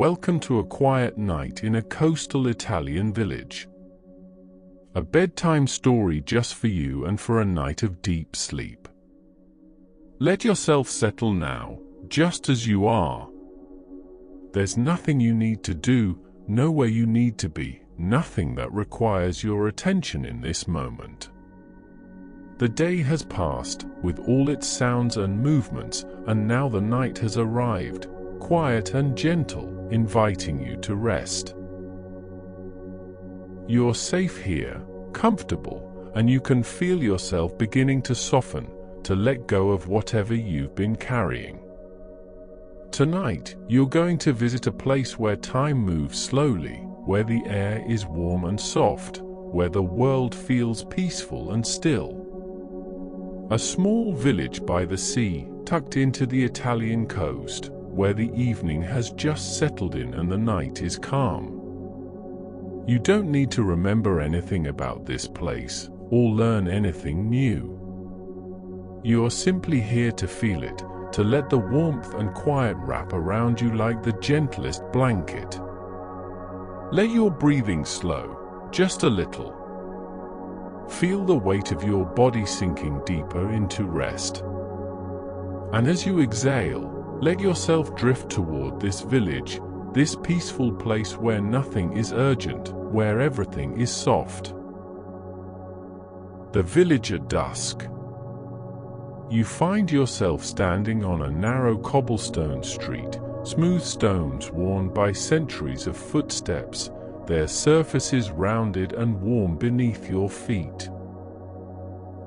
welcome to a quiet night in a coastal Italian village. A bedtime story just for you and for a night of deep sleep. Let yourself settle now, just as you are. There's nothing you need to do, nowhere you need to be, nothing that requires your attention in this moment. The day has passed, with all its sounds and movements, and now the night has arrived, quiet and gentle, inviting you to rest. You're safe here, comfortable, and you can feel yourself beginning to soften, to let go of whatever you've been carrying. Tonight, you're going to visit a place where time moves slowly, where the air is warm and soft, where the world feels peaceful and still. A small village by the sea, tucked into the Italian coast, where the evening has just settled in and the night is calm. You don't need to remember anything about this place, or learn anything new. You're simply here to feel it, to let the warmth and quiet wrap around you like the gentlest blanket. Let your breathing slow, just a little. Feel the weight of your body sinking deeper into rest. And as you exhale, let yourself drift toward this village, this peaceful place where nothing is urgent, where everything is soft. The village at dusk. You find yourself standing on a narrow cobblestone street, smooth stones worn by centuries of footsteps, their surfaces rounded and warm beneath your feet.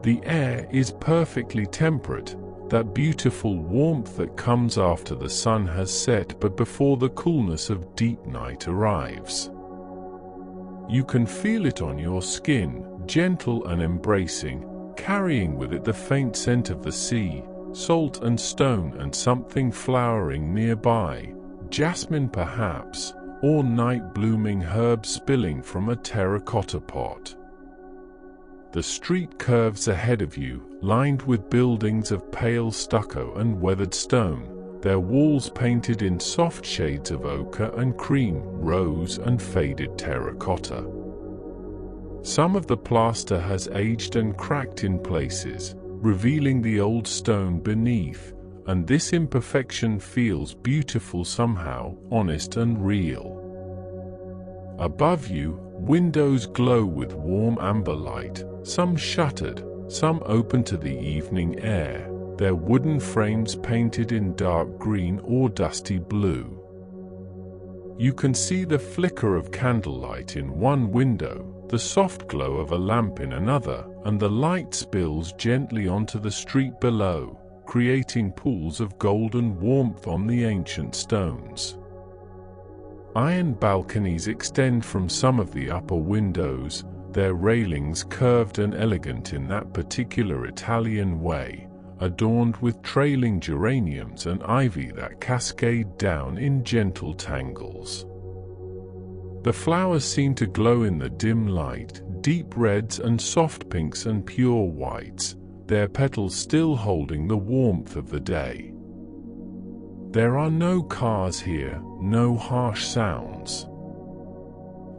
The air is perfectly temperate, that beautiful warmth that comes after the sun has set but before the coolness of deep night arrives. You can feel it on your skin, gentle and embracing, carrying with it the faint scent of the sea, salt and stone and something flowering nearby, jasmine perhaps, or night-blooming herbs spilling from a terracotta pot. The street curves ahead of you, lined with buildings of pale stucco and weathered stone, their walls painted in soft shades of ochre and cream, rose and faded terracotta. Some of the plaster has aged and cracked in places, revealing the old stone beneath, and this imperfection feels beautiful somehow, honest and real. Above you, windows glow with warm amber light, some shuttered, some open to the evening air, their wooden frames painted in dark green or dusty blue. You can see the flicker of candlelight in one window, the soft glow of a lamp in another, and the light spills gently onto the street below, creating pools of golden warmth on the ancient stones. Iron balconies extend from some of the upper windows, their railings curved and elegant in that particular Italian way, adorned with trailing geraniums and ivy that cascade down in gentle tangles. The flowers seem to glow in the dim light, deep reds and soft pinks and pure whites, their petals still holding the warmth of the day. There are no cars here, no harsh sounds.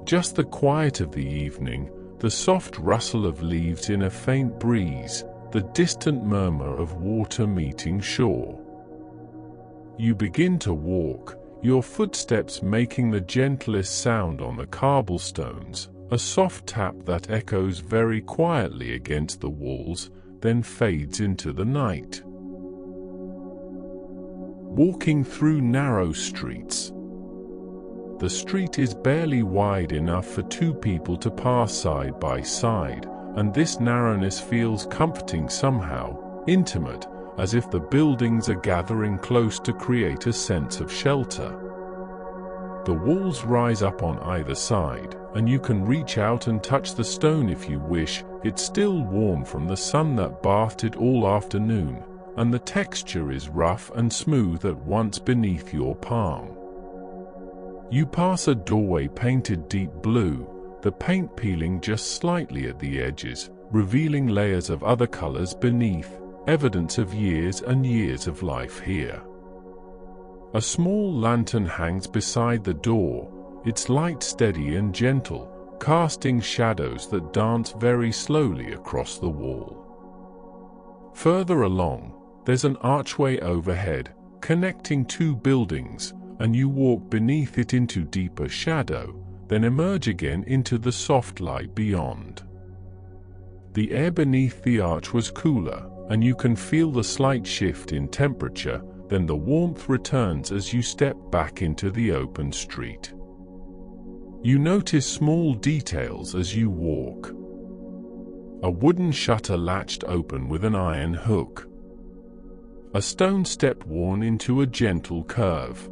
Just the quiet of the evening, the soft rustle of leaves in a faint breeze, the distant murmur of water meeting shore. You begin to walk, your footsteps making the gentlest sound on the cobblestones, a soft tap that echoes very quietly against the walls, then fades into the night. Walking through narrow streets. The street is barely wide enough for two people to pass side by side, and this narrowness feels comforting somehow, intimate, as if the buildings are gathering close to create a sense of shelter. The walls rise up on either side, and you can reach out and touch the stone if you wish. It's still warm from the sun that bathed it all afternoon, and the texture is rough and smooth at once beneath your palm. You pass a doorway painted deep blue, the paint peeling just slightly at the edges, revealing layers of other colors beneath, evidence of years and years of life here. A small lantern hangs beside the door, its light steady and gentle, casting shadows that dance very slowly across the wall. Further along, there's an archway overhead, connecting two buildings, and you walk beneath it into deeper shadow, then emerge again into the soft light beyond. The air beneath the arch was cooler, and you can feel the slight shift in temperature, then the warmth returns as you step back into the open street. You notice small details as you walk. A wooden shutter latched open with an iron hook. A stone step worn into a gentle curve.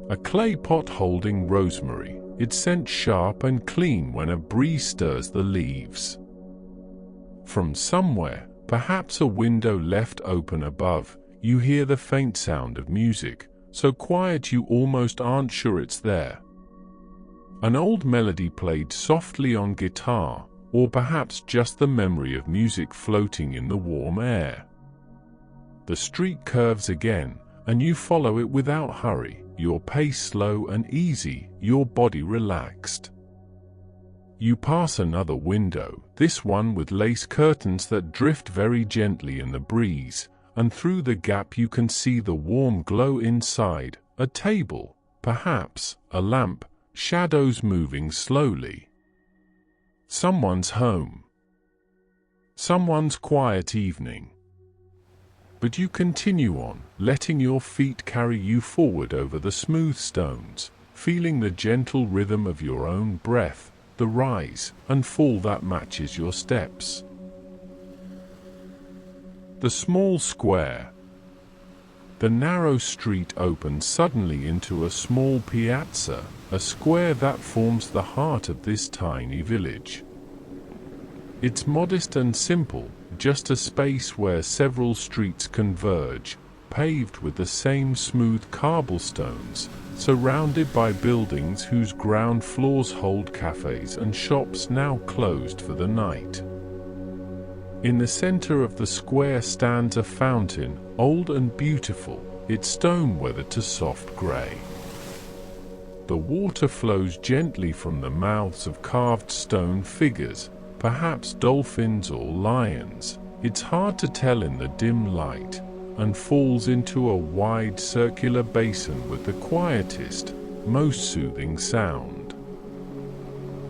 A clay pot holding rosemary, its scent sharp and clean when a breeze stirs the leaves. From somewhere, perhaps a window left open above, you hear the faint sound of music, so quiet you almost aren't sure it's there. An old melody played softly on guitar, or perhaps just the memory of music floating in the warm air. The street curves again, and you follow it without hurry, your pace slow and easy, your body relaxed. You pass another window, this one with lace curtains that drift very gently in the breeze, and through the gap you can see the warm glow inside, a table, perhaps, a lamp, shadows moving slowly. Someone's home. Someone's quiet evening. But you continue on, letting your feet carry you forward over the smooth stones, feeling the gentle rhythm of your own breath, the rise and fall that matches your steps. The small square. The narrow street opens suddenly into a small piazza, a square that forms the heart of this tiny village. It's modest and simple, just a space where several streets converge, paved with the same smooth cobblestones, surrounded by buildings whose ground floors hold cafes and shops now closed for the night. In the center of the square stands a fountain, old and beautiful, its stone weathered to soft gray. The water flows gently from the mouths of carved stone figures, perhaps dolphins or lions, it's hard to tell in the dim light, and falls into a wide circular basin with the quietest, most soothing sound.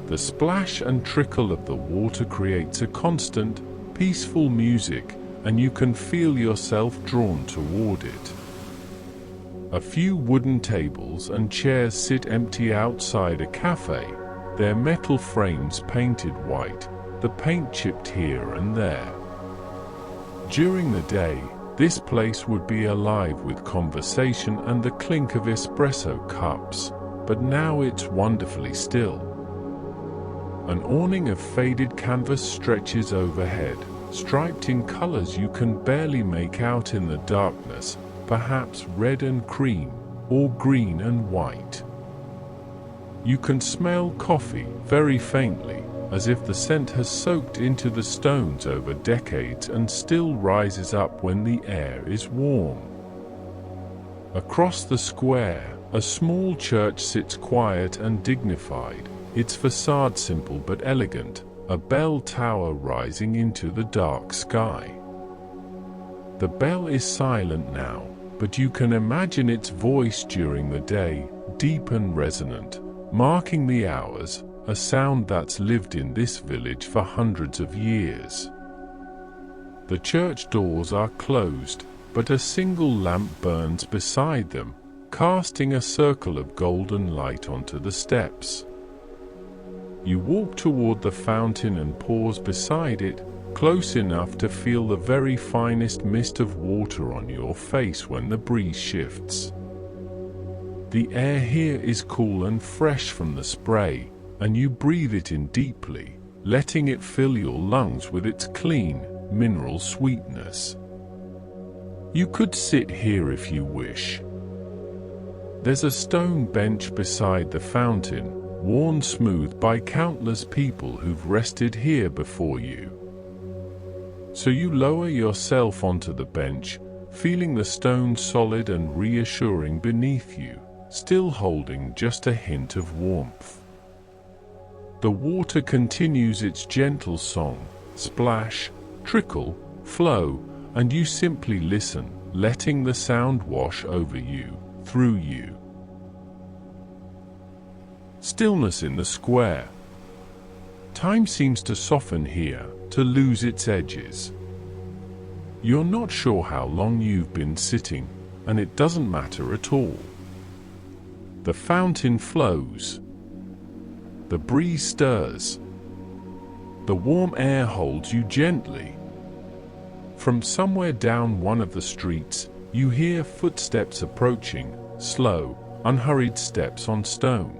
The splash and trickle of the water creates a constant, peaceful music, and you can feel yourself drawn toward it. A few wooden tables and chairs sit empty outside a cafe, their metal frames painted white, the paint chipped here and there. During the day, this place would be alive with conversation and the clink of espresso cups, but now it's wonderfully still. An awning of faded canvas stretches overhead, striped in colors you can barely make out in the darkness, perhaps red and cream, or green and white. You can smell coffee very faintly, as if the scent has soaked into the stones over decades and still rises up when the air is warm. Across the square, a small church sits quiet and dignified, its facade simple but elegant, a bell tower rising into the dark sky. The bell is silent now, but you can imagine its voice during the day, deep and resonant, marking the hours, a sound that's lived in this village for hundreds of years. The church doors are closed, but a single lamp burns beside them, casting a circle of golden light onto the steps. You walk toward the fountain and pause beside it, close enough to feel the very finest mist of water on your face when the breeze shifts. The air here is cool and fresh from the spray, and you breathe it in deeply, letting it fill your lungs with its clean, mineral sweetness. You could sit here if you wish. There's a stone bench beside the fountain, worn smooth by countless people who've rested here before you. So you lower yourself onto the bench, feeling the stone solid and reassuring beneath you, still holding just a hint of warmth. The water continues its gentle song, splash, trickle, flow, and you simply listen, letting the sound wash over you, through you. Stillness in the square. Time seems to soften here, to lose its edges. You're not sure how long you've been sitting, and it doesn't matter at all. The fountain flows. The breeze stirs. The warm air holds you gently. From somewhere down one of the streets, you hear footsteps approaching, slow, unhurried steps on stone.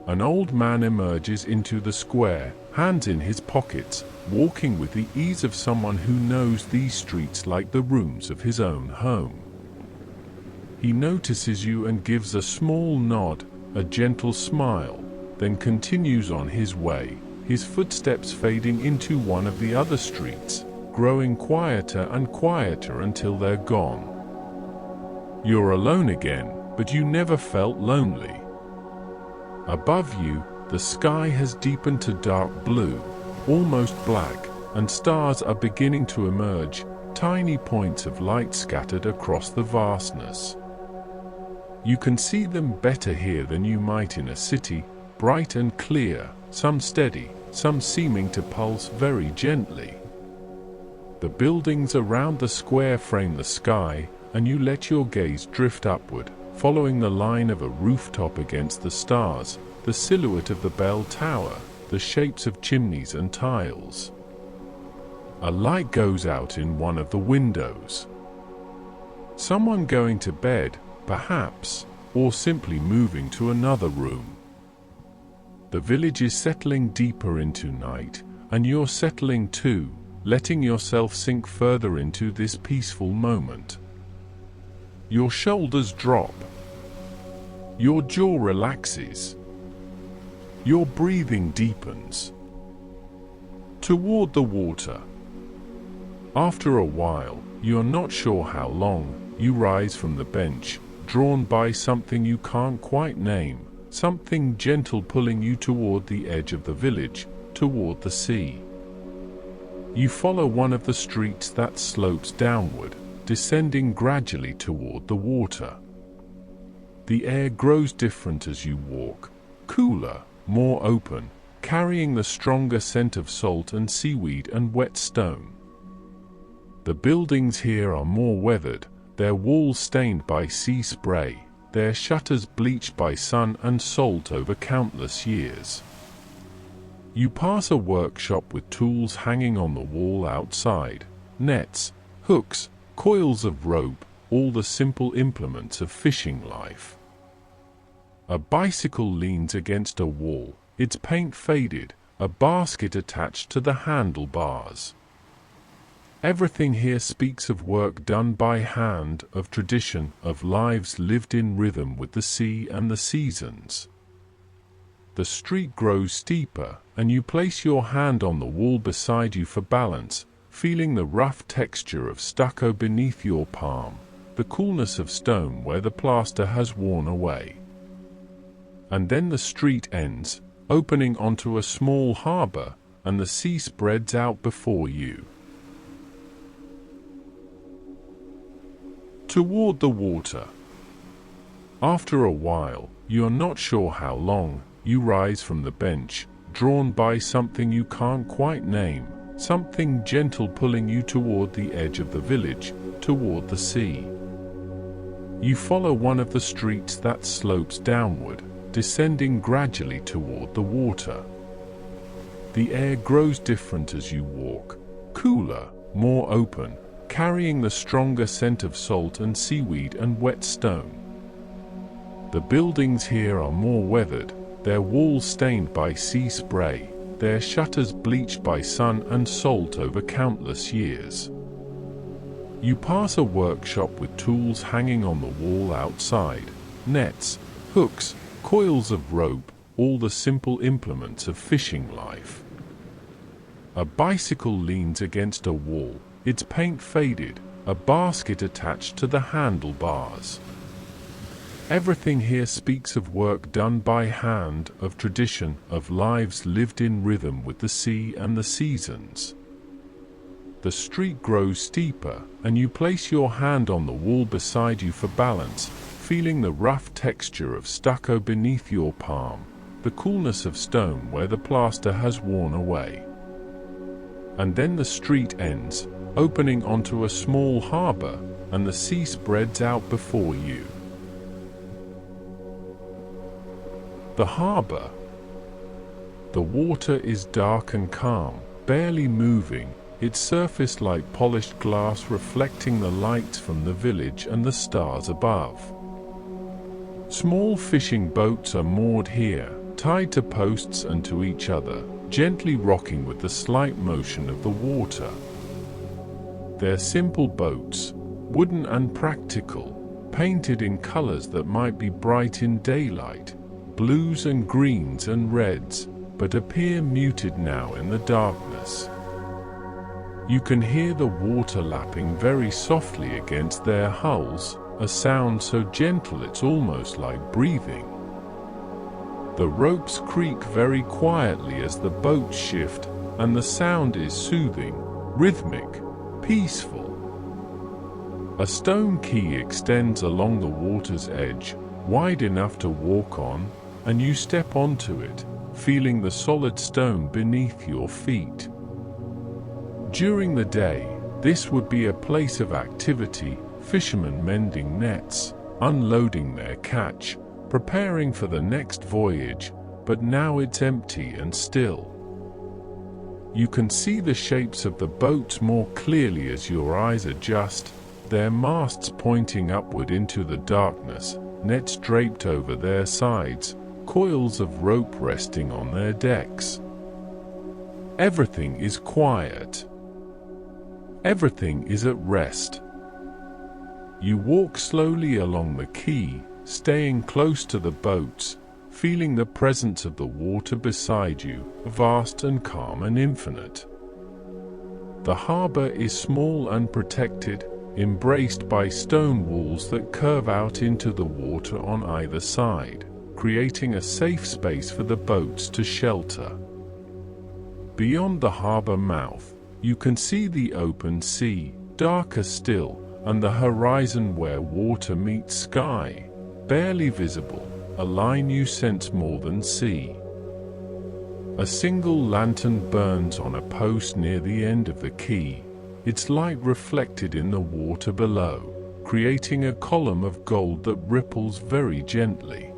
An old man emerges into the square, hands in his pockets, walking with the ease of someone who knows these streets like the rooms of his own home. He notices you and gives a small nod, a gentle smile, then continues on his way, his footsteps fading into one of the other streets, growing quieter and quieter until they're gone. You're alone again, but you never felt lonely. Above you, the sky has deepened to dark blue, almost black, and stars are beginning to emerge, tiny points of light scattered across the vastness. You can see them better here than you might in a city, bright and clear, some steady, some seeming to pulse very gently. The buildings around the square frame the sky, and you let your gaze drift upward, following the line of a rooftop against the stars, the silhouette of the bell tower, the shapes of chimneys and tiles. A light goes out in one of the windows. Someone going to bed, perhaps, or simply moving to another room. The village is settling deeper into night, and you're settling too, letting yourself sink further into this peaceful moment. Your shoulders drop. Your jaw relaxes. Your breathing deepens. Toward the water. After a while, you're not sure how long, you rise from the bench, drawn by something you can't quite name, something gentle pulling you toward the edge of the village, toward the sea. You follow one of the streets that slopes downward, descending gradually toward the water. The air grows different as you walk, cooler, more open, carrying the stronger scent of salt and seaweed and wet stone. The buildings here are more weathered, their walls stained by sea spray, their shutters bleached by sun and salt over countless years. You pass a workshop with tools hanging on the wall outside, nets, hooks, coils of rope, all the simple implements of fishing life. A bicycle leans against a wall, its paint faded, a basket attached to the handlebars. Everything here speaks of work done by hand, of tradition, of lives lived in rhythm with the sea and the seasons. The street grows steeper, and you place your hand on the wall beside you for balance, feeling the rough texture of stucco beneath your palm, the coolness of stone where the plaster has worn away. And then the street ends, opening onto a small harbor, and the sea spreads out before you. Toward the water. After a while, you are not sure how long, you rise from the bench, drawn by something you can't quite name, something gentle pulling you toward the edge of the village, toward the sea. You follow one of the streets that slopes downward, descending gradually toward the water. The air grows different as you walk, cooler, more open, carrying the stronger scent of salt and seaweed and wet stone. The buildings here are more weathered, their walls stained by sea spray, their shutters bleached by sun and salt over countless years. You pass a workshop with tools hanging on the wall outside, nets, hooks, coils of rope, all the simple implements of fishing life. A bicycle leans against a wall, its paint faded, a basket attached to the handlebars. Everything here speaks of work done by hand, of tradition, of lives lived in rhythm with the sea and the seasons. The street grows steeper, and you place your hand on the wall beside you for balance, feeling the rough texture of stucco beneath your palm, the coolness of stone where the plaster has worn away. And then the street ends, opening onto a small harbor, and the sea spreads out before you. The harbor. The water is dark and calm, barely moving, its surface like polished glass reflecting the lights from the village and the stars above. Small fishing boats are moored here, tied to posts and to each other, gently rocking with the slight motion of the water. They're simple boats, wooden and practical, painted in colors that might be bright in daylight, blues and greens and reds, but appear muted now in the darkness. You can hear the water lapping very softly against their hulls, a sound so gentle it's almost like breathing. The ropes creak very quietly as the boats shift, and the sound is soothing, rhythmic, peaceful. A stone quay extends along the water's edge, wide enough to walk on, and you step onto it, feeling the solid stone beneath your feet. During the day, this would be a place of activity, fishermen mending nets, unloading their catch, preparing for the next voyage, but now it's empty and still. You can see the shapes of the boats more clearly as your eyes adjust, their masts pointing upward into the darkness, nets draped over their sides, coils of rope resting on their decks. Everything is quiet. Everything is at rest. You walk slowly along the quay, staying close to the boats, feeling the presence of the water beside you, vast and calm and infinite. The harbor is small and protected, embraced by stone walls that curve out into the water on either side, creating a safe space for the boats to shelter. Beyond the harbor mouth, you can see the open sea, darker still, and the horizon where water meets sky, barely visible, a line you sense more than see. A single lantern burns on a post near the end of the quay, its light reflected in the water below, creating a column of gold that ripples very gently.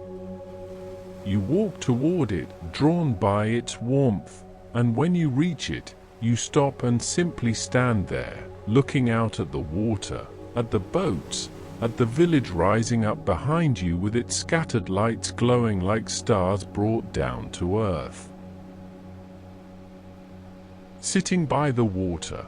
You walk toward it, drawn by its warmth, and when you reach it, you stop and simply stand there, looking out at the water, at the boats, at the village rising up behind you with its scattered lights glowing like stars brought down to earth. Sitting by the water.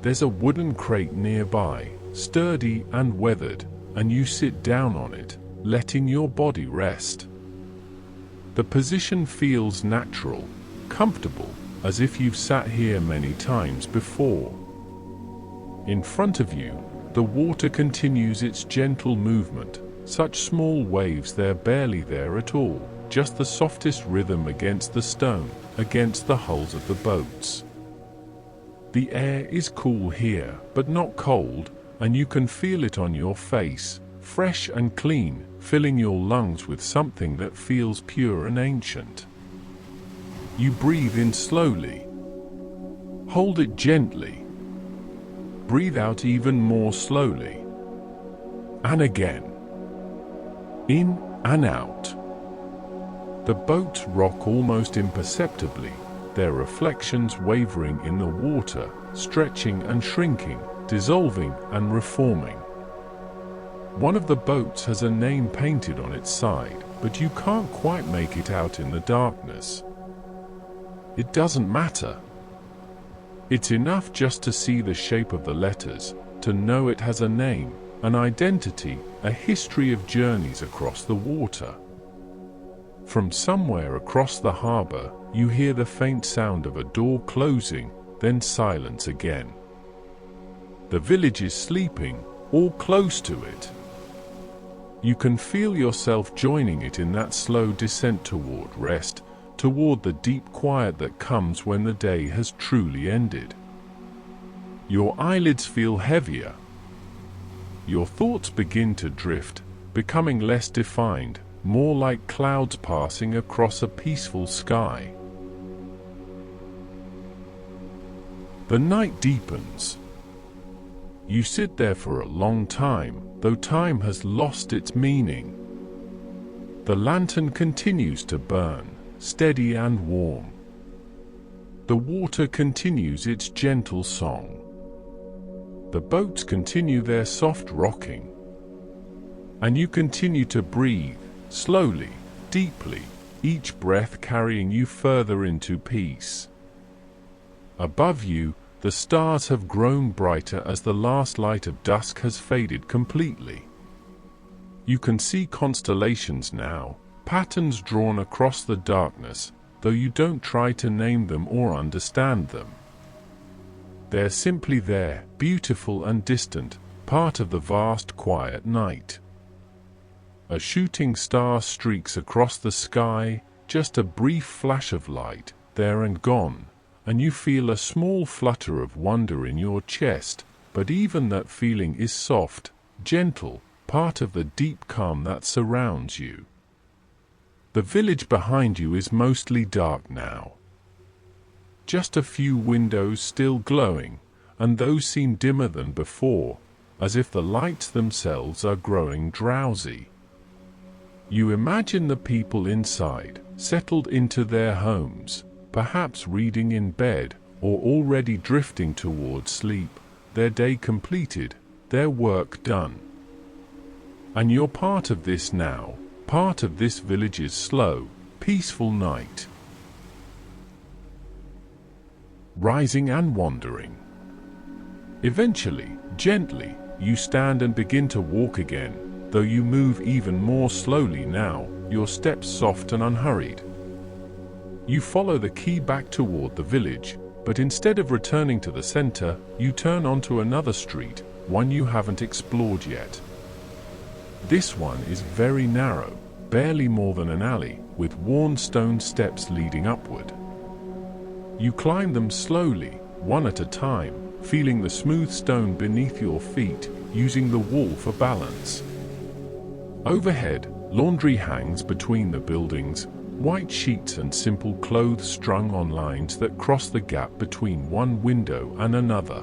There's a wooden crate nearby, sturdy and weathered, and you sit down on it, letting your body rest. The position feels natural, comfortable, as if you've sat here many times before. In front of you, the water continues its gentle movement, such small waves they're barely there at all, just the softest rhythm against the stone, against the hulls of the boats. The air is cool here, but not cold, and you can feel it on your face, fresh and clean, filling your lungs with something that feels pure and ancient. You breathe in slowly. Hold it gently. Breathe out even more slowly. And again. In and out. The boats rock almost imperceptibly, their reflections wavering in the water, stretching and shrinking, dissolving and reforming. One of the boats has a name painted on its side, but you can't quite make it out in the darkness. It doesn't matter. It's enough just to see the shape of the letters, to know it has a name, an identity, a history of journeys across the water. From somewhere across the harbor, you hear the faint sound of a door closing, then silence again. The village is sleeping, or close to it. You can feel yourself joining it in that slow descent toward rest, toward the deep quiet that comes when the day has truly ended. Your eyelids feel heavier. Your thoughts begin to drift, becoming less defined, more like clouds passing across a peaceful sky. The night deepens. You sit there for a long time, though time has lost its meaning. The lantern continues to burn, steady and warm. The water continues its gentle song. The boats continue their soft rocking. And you continue to breathe, slowly, deeply, each breath carrying you further into peace. Above you, the stars have grown brighter as the last light of dusk has faded completely. You can see constellations now, patterns drawn across the darkness, though you don't try to name them or understand them. They're simply there, beautiful and distant, part of the vast quiet night. A shooting star streaks across the sky, just a brief flash of light, there and gone, and you feel a small flutter of wonder in your chest, but even that feeling is soft, gentle, part of the deep calm that surrounds you. The village behind you is mostly dark now. Just a few windows still glowing, and those seem dimmer than before, as if the lights themselves are growing drowsy. You imagine the people inside, settled into their homes, perhaps reading in bed, or already drifting towards sleep, their day completed, their work done. And you're part of this now, part of this village's slow, peaceful night. Rising and wandering. Eventually, gently, you stand and begin to walk again, though you move even more slowly now, your steps soft and unhurried. You follow the key back toward the village, but instead of returning to the center, you turn onto another street, one you haven't explored yet. This one is very narrow, barely more than an alley, with worn stone steps leading upward. You climb them slowly, one at a time, feeling the smooth stone beneath your feet, using the wall for balance. Overhead, laundry hangs between the buildings, white sheets and simple clothes strung on lines that cross the gap between one window and another.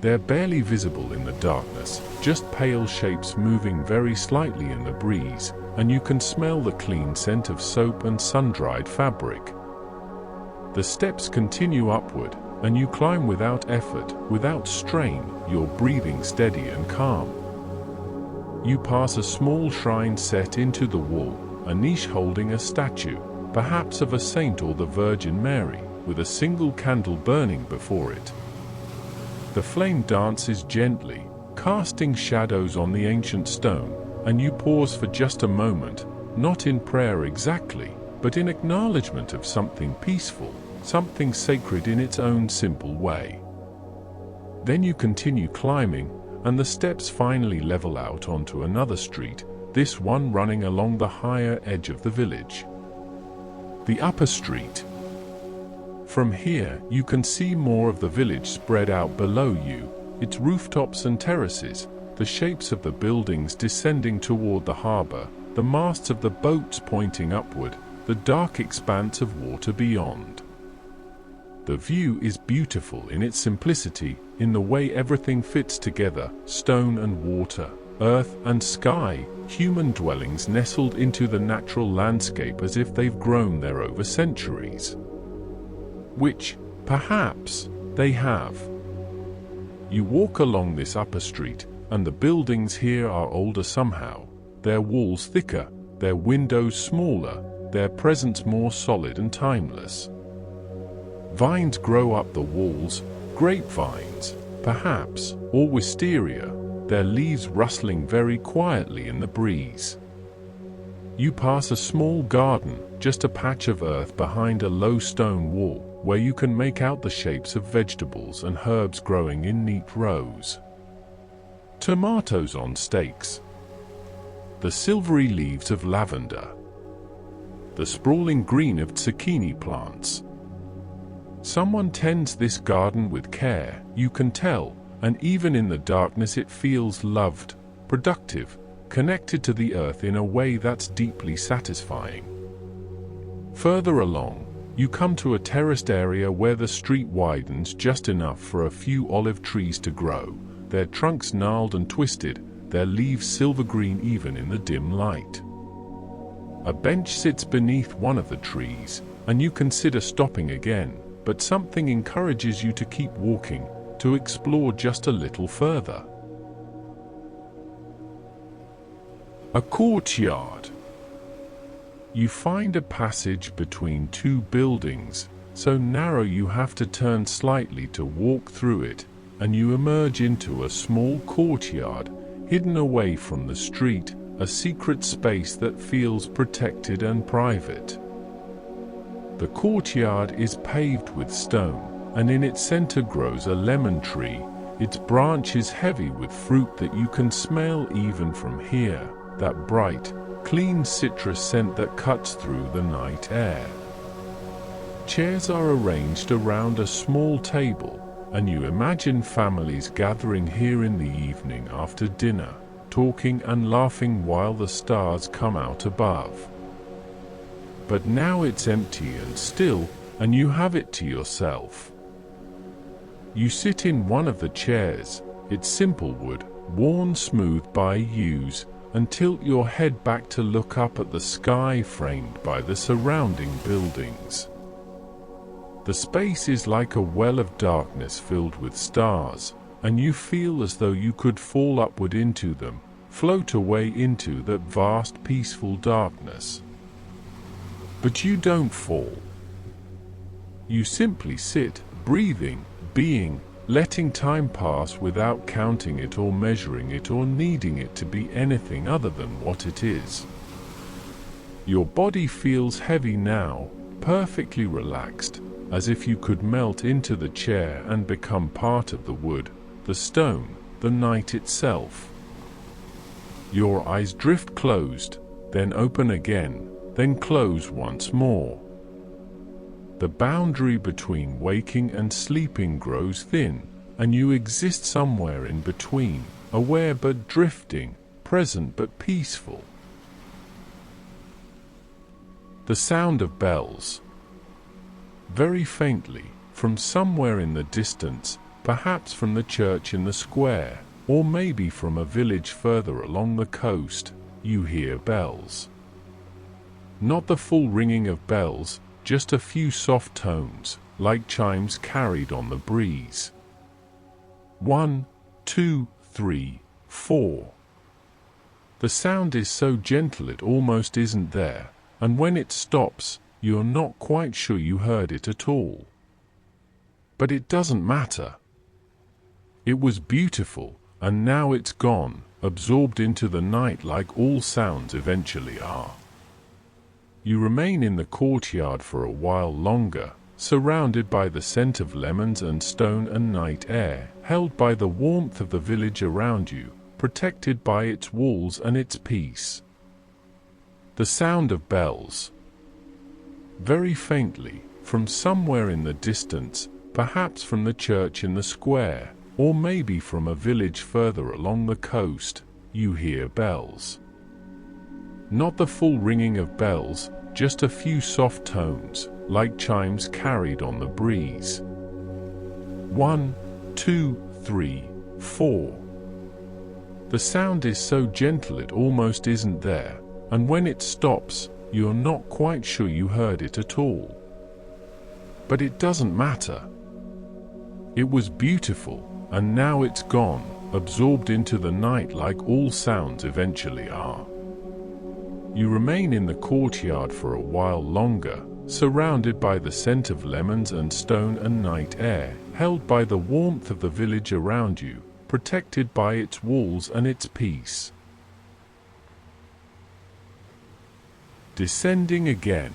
They're barely visible in the darkness, just pale shapes moving very slightly in the breeze, and you can smell the clean scent of soap and sun-dried fabric. The steps continue upward, and you climb without effort, without strain, your breathing steady and calm. You pass a small shrine set into the wall, a niche holding a statue, perhaps of a saint or the Virgin Mary, with a single candle burning before it. The flame dances gently, casting shadows on the ancient stone, and you pause for just a moment, not in prayer exactly, but in acknowledgement of something peaceful, something sacred in its own simple way. Then you continue climbing, and the steps finally level out onto another street, this one running along the higher edge of the village. The upper street. From here, you can see more of the village spread out below you, its rooftops and terraces, the shapes of the buildings descending toward the harbor, the masts of the boats pointing upward, the dark expanse of water beyond. The view is beautiful in its simplicity, in the way everything fits together, stone and water, earth and sky, human dwellings nestled into the natural landscape as if they've grown there over centuries. Which, perhaps, they have. You walk along this upper street, and the buildings here are older somehow, their walls thicker, their windows smaller, their presence more solid and timeless. Vines grow up the walls, grapevines, perhaps, or wisteria, their leaves rustling very quietly in the breeze. You pass a small garden, just a patch of earth behind a low stone wall, where you can make out the shapes of vegetables and herbs growing in neat rows. Tomatoes on stakes. The silvery leaves of lavender. The sprawling green of zucchini plants. Someone tends this garden with care, you can tell, and even in the darkness it feels loved, productive, connected to the earth in a way that's deeply satisfying. Further along, you come to a terraced area where the street widens just enough for a few olive trees to grow, their trunks gnarled and twisted, their leaves silver-green even in the dim light. A bench sits beneath one of the trees, and you consider stopping again, but something encourages you to keep walking, to explore just a little further. A courtyard. You find a passage between two buildings, so narrow you have to turn slightly to walk through it, and you emerge into a small courtyard, hidden away from the street, a secret space that feels protected and private. The courtyard is paved with stone, and in its center grows a lemon tree, its branch is heavy with fruit that you can smell even from here, that bright, clean citrus scent that cuts through the night air. Chairs are arranged around a small table, and you imagine families gathering here in the evening after dinner, talking and laughing while the stars come out above. But now it's empty and still, and you have it to yourself. You sit in one of the chairs, it's simple wood, worn smooth by use, and tilt your head back to look up at the sky framed by the surrounding buildings. The space is like a well of darkness filled with stars, and you feel as though you could fall upward into them, float away into that vast peaceful darkness. But you don't fall. You simply sit, breathing, being, letting time pass without counting it or measuring it or needing it to be anything other than what it is. Your body feels heavy now, perfectly relaxed, as if you could melt into the chair and become part of the wood, the stone, the night itself. Your eyes drift closed, then open again, then close once more. The boundary between waking and sleeping grows thin, and you exist somewhere in between, aware but drifting, present but peaceful. The sound of bells. Very faintly, from somewhere in the distance, perhaps from the church in the square, or maybe from a village further along the coast, you hear bells. Not the full ringing of bells, just a few soft tones, like chimes carried on the breeze. 1, 2, 3, 4. The sound is so gentle it almost isn't there, and when it stops, you're not quite sure you heard it at all. But it doesn't matter. It was beautiful, and now it's gone, absorbed into the night like all sounds eventually are. You remain in the courtyard for a while longer, surrounded by the scent of lemons and stone and night air, held by the warmth of the village around you, protected by its walls and its peace. The sound of bells. Very faintly, from somewhere in the distance, perhaps from the church in the square, or maybe from a village further along the coast, you hear bells. Not the full ringing of bells, just a few soft tones, like chimes carried on the breeze. 1, 2, 3, 4. The sound is so gentle it almost isn't there, and when it stops, you're not quite sure you heard it at all. But it doesn't matter. It was beautiful, and now it's gone, absorbed into the night like all sounds eventually are. You remain in the courtyard for a while longer, surrounded by the scent of lemons and stone and night air, held by the warmth of the village around you, protected by its walls and its peace. Descending again.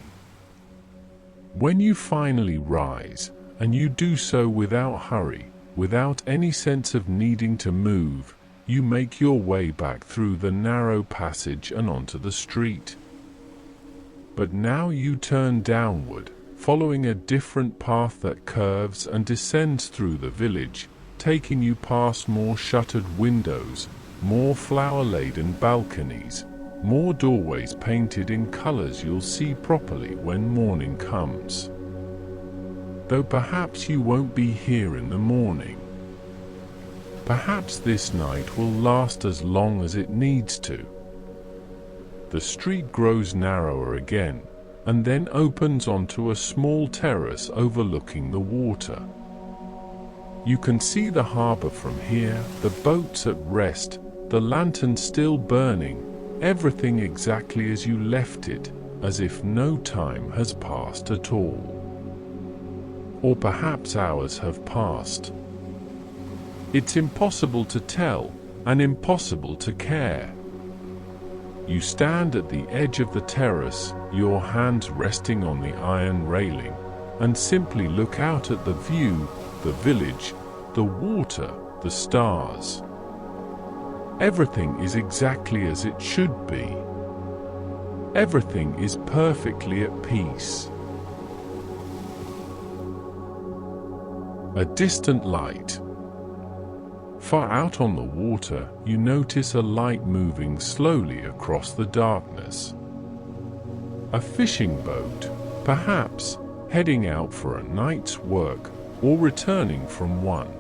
When you finally rise, and you do so without hurry, without any sense of needing to move, you make your way back through the narrow passage and onto the street. But now you turn downward, following a different path that curves and descends through the village, taking you past more shuttered windows, more flower-laden balconies, more doorways painted in colors you'll see properly when morning comes. Though perhaps you won't be here in the morning. Perhaps this night will last as long as it needs to. The street grows narrower again, and then opens onto a small terrace overlooking the water. You can see the harbor from here, the boats at rest, the lantern still burning, everything exactly as you left it, as if no time has passed at all. Or perhaps hours have passed. It's impossible to tell, and impossible to care. You stand at the edge of the terrace, your hands resting on the iron railing, and simply look out at the view, the village, the water, the stars. Everything is exactly as it should be. Everything is perfectly at peace. A distant light. Far out on the water, you notice a light moving slowly across the darkness. A fishing boat, perhaps, heading out for a night's work or returning from one.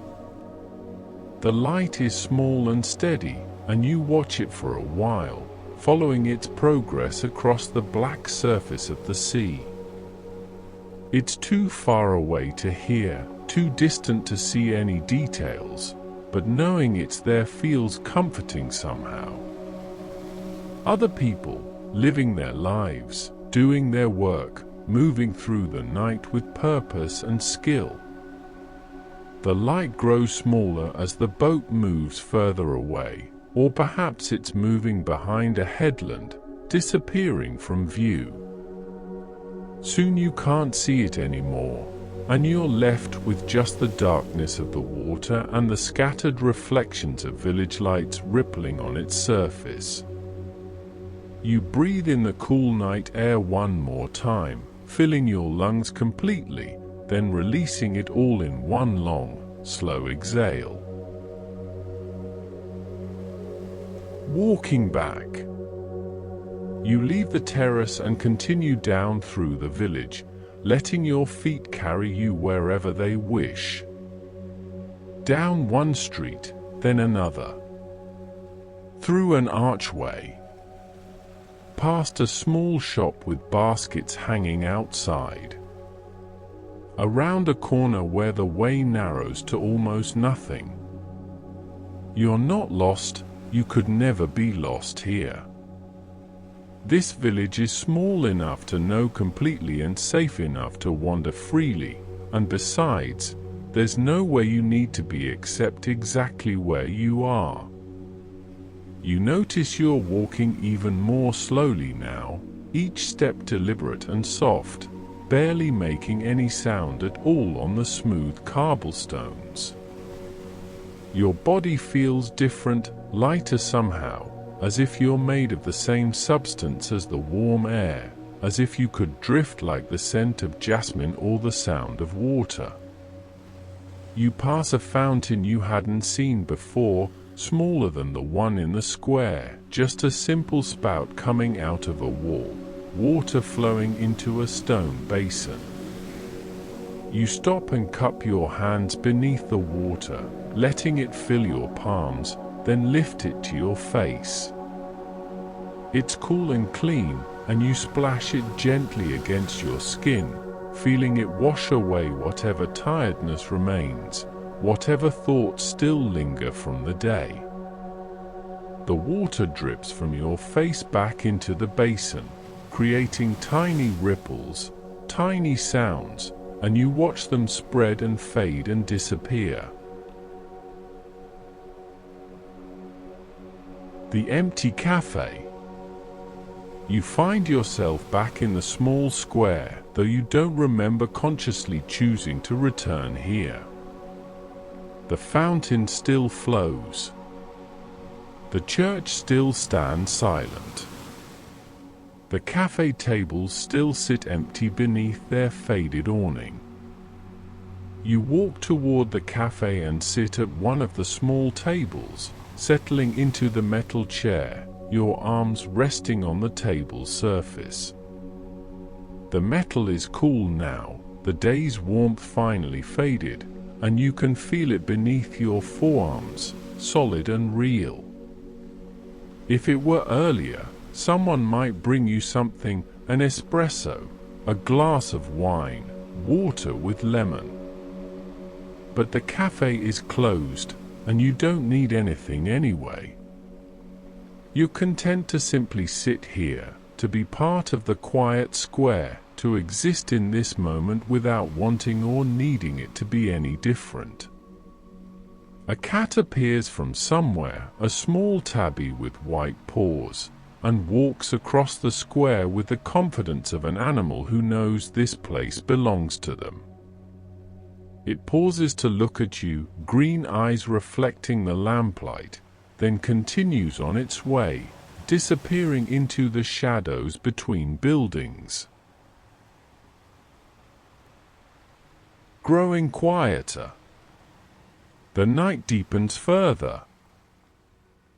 The light is small and steady, and you watch it for a while, following its progress across the black surface of the sea. It's too far away to hear, too distant to see any details, but knowing it's there feels comforting somehow. Other people, living their lives, doing their work, moving through the night with purpose and skill. The light grows smaller as the boat moves further away, or perhaps it's moving behind a headland, disappearing from view. Soon you can't see it anymore, and you're left with just the darkness of the water and the scattered reflections of village lights rippling on its surface. You breathe in the cool night air one more time, filling your lungs completely, then releasing it all in one long, slow exhale. Walking back. You leave the terrace and continue down through the village, letting your feet carry you wherever they wish. Down one street, then another. Through an archway. Past a small shop with baskets hanging outside. Around a corner where the way narrows to almost nothing. You're not lost, you could never be lost here. This village is small enough to know completely and safe enough to wander freely, and besides, there's nowhere you need to be except exactly where you are. You notice you're walking even more slowly now, each step deliberate and soft, barely making any sound at all on the smooth cobblestones. Your body feels different, lighter somehow, as if you're made of the same substance as the warm air, as if you could drift like the scent of jasmine or the sound of water. You pass a fountain you hadn't seen before, smaller than the one in the square, just a simple spout coming out of a wall, water flowing into a stone basin. You stop and cup your hands beneath the water, letting it fill your palms, then lift it to your face. It's cool and clean, and you splash it gently against your skin, feeling it wash away whatever tiredness remains, whatever thoughts still linger from the day. The water drips from your face back into the basin, creating tiny ripples, tiny sounds, and you watch them spread and fade and disappear. The empty cafe. You find yourself back in the small square, though you don't remember consciously choosing to return here. The fountain still flows. The church still stands silent. The cafe tables still sit empty beneath their faded awning. You walk toward the cafe and sit at one of the small tables, settling into the metal chair, your arms resting on the table's surface. The metal is cool now, the day's warmth finally faded, and you can feel it beneath your forearms, solid and real. If it were earlier, someone might bring you something, an espresso, a glass of wine, water with lemon. But the cafe is closed, and you don't need anything anyway. You're content to simply sit here, to be part of the quiet square, to exist in this moment without wanting or needing it to be any different. A cat appears from somewhere, a small tabby with white paws, and walks across the square with the confidence of an animal who knows this place belongs to them. It pauses to look at you, green eyes reflecting the lamplight, then continues on its way, disappearing into the shadows between buildings. Growing quieter. The night deepens further.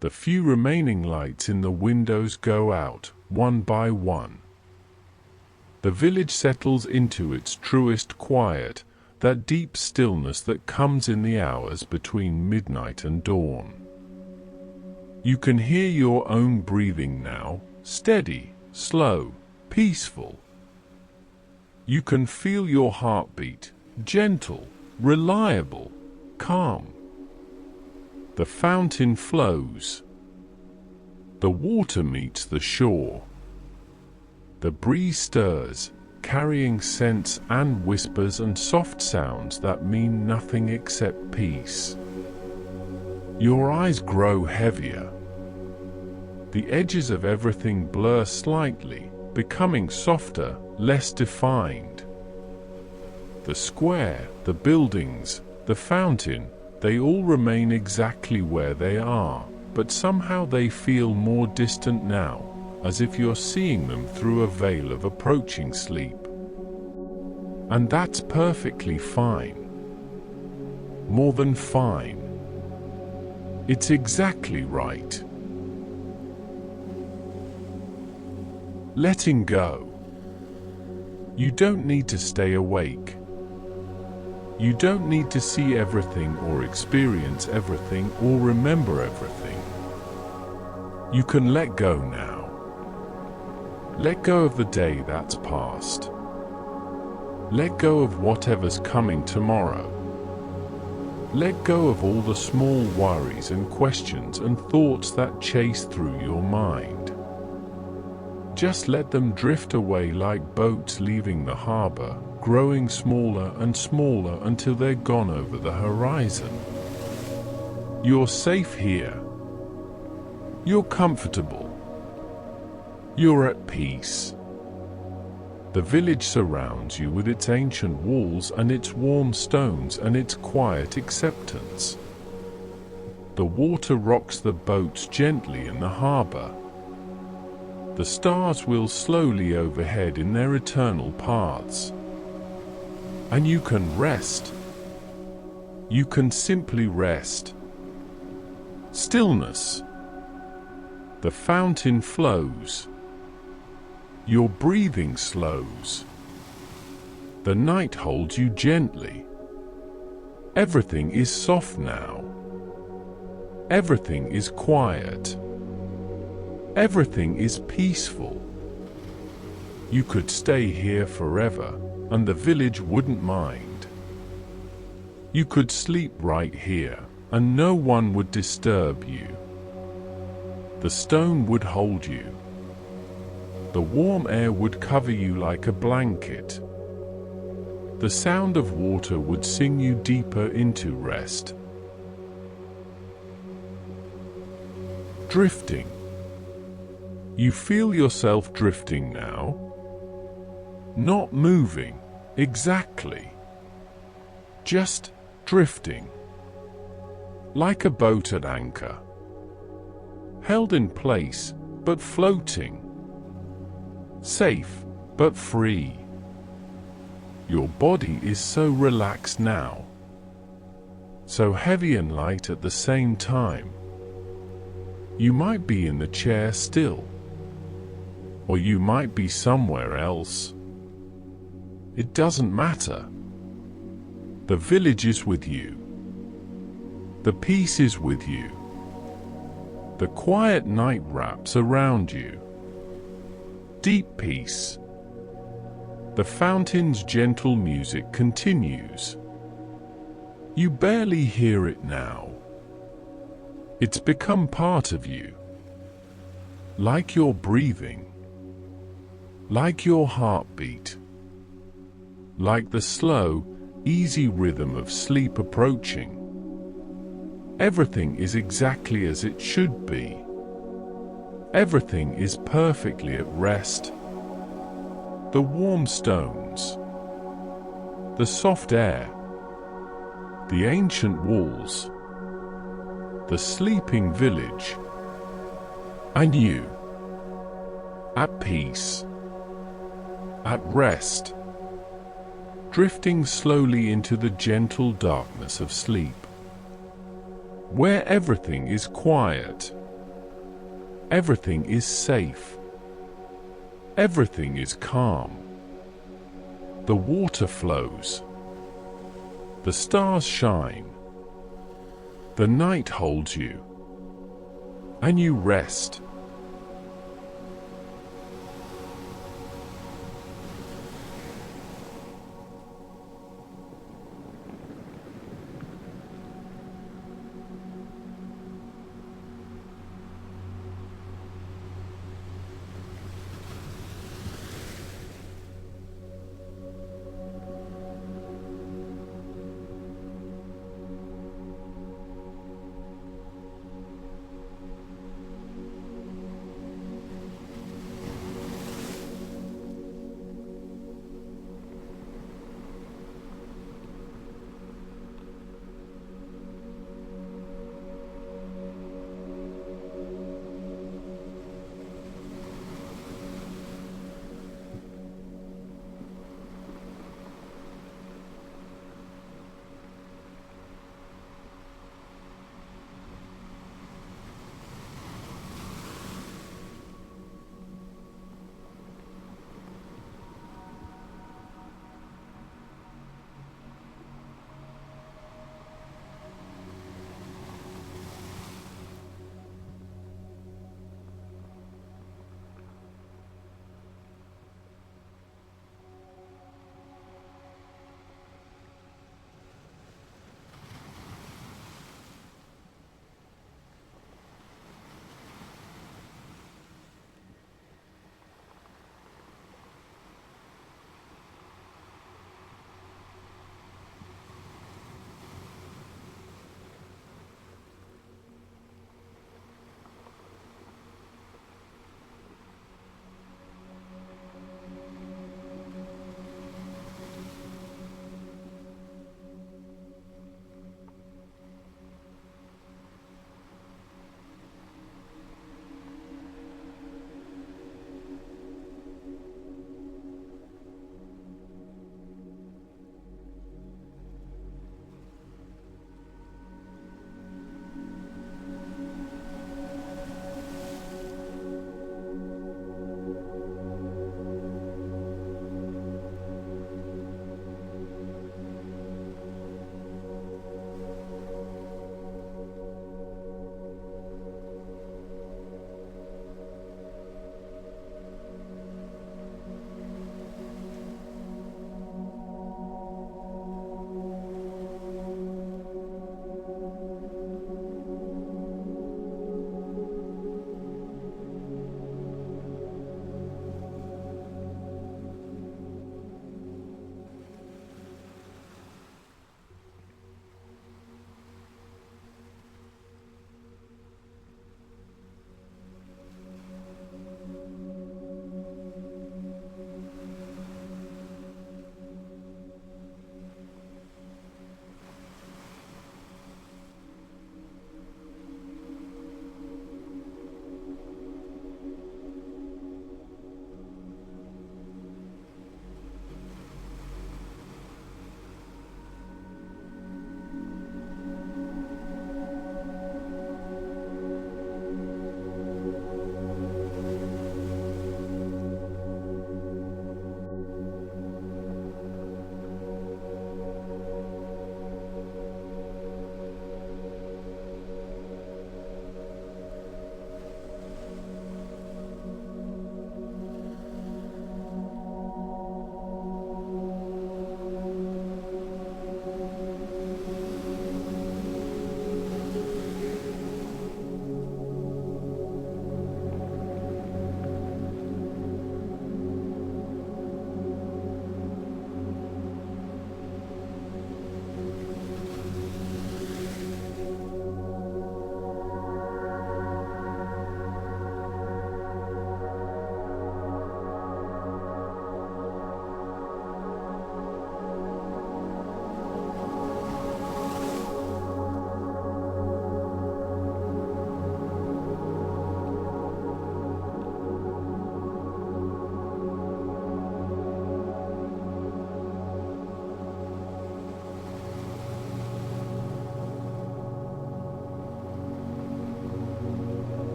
The few remaining lights in the windows go out, one by one. The village settles into its truest quiet, that deep stillness that comes in the hours between midnight and dawn. You can hear your own breathing now, steady, slow, peaceful. You can feel your heartbeat, gentle, reliable, calm. The fountain flows. The water meets the shore. The breeze stirs, carrying scents and whispers and soft sounds that mean nothing except peace. Your eyes grow heavier. The edges of everything blur slightly, becoming softer, less defined. The square, the buildings, the fountain, they all remain exactly where they are, but somehow they feel more distant now, as if you're seeing them through a veil of approaching sleep. And that's perfectly fine. More than fine. It's exactly right. Letting go. You don't need to stay awake. You don't need to see everything or experience everything or remember everything. You can let go now. Let go of the day that's past. Let go of whatever's coming tomorrow. Let go of all the small worries and questions and thoughts that chase through your mind. Just let them drift away like boats leaving the harbor, growing smaller and smaller until they're gone over the horizon. You're safe here. You're comfortable. You're at peace. The village surrounds you with its ancient walls and its warm stones and its quiet acceptance. The water rocks the boats gently in the harbor. The stars wheel slowly overhead in their eternal paths. And you can rest. You can simply rest. Stillness. The fountain flows. Your breathing slows. The night holds you gently. Everything is soft now. Everything is quiet. Everything is peaceful. You could stay here forever, and the village wouldn't mind. You could sleep right here, and no one would disturb you. The stone would hold you. The warm air would cover you like a blanket. The sound of water would sing you deeper into rest. You feel yourself drifting now, not moving exactly, just drifting, like a boat at anchor, held in place but floating, safe but free. Your body is so relaxed now, so heavy and light at the same time. You might be in the chair still, or you might be somewhere else. It doesn't matter. The village is with you. The peace is with you. The quiet night wraps around you. Deep peace. The fountain's gentle music continues. You barely hear it now. It's become part of you. Like your breathing. Like your heartbeat. Like the slow, easy rhythm of sleep approaching. Everything is exactly as it should be. Everything is perfectly at rest. The warm stones, the soft air, the ancient walls, the sleeping village, and you, at peace, at rest, drifting slowly into the gentle darkness of sleep, where everything is quiet, everything is safe, everything is calm. The water flows, the stars shine, the night holds you, and you rest.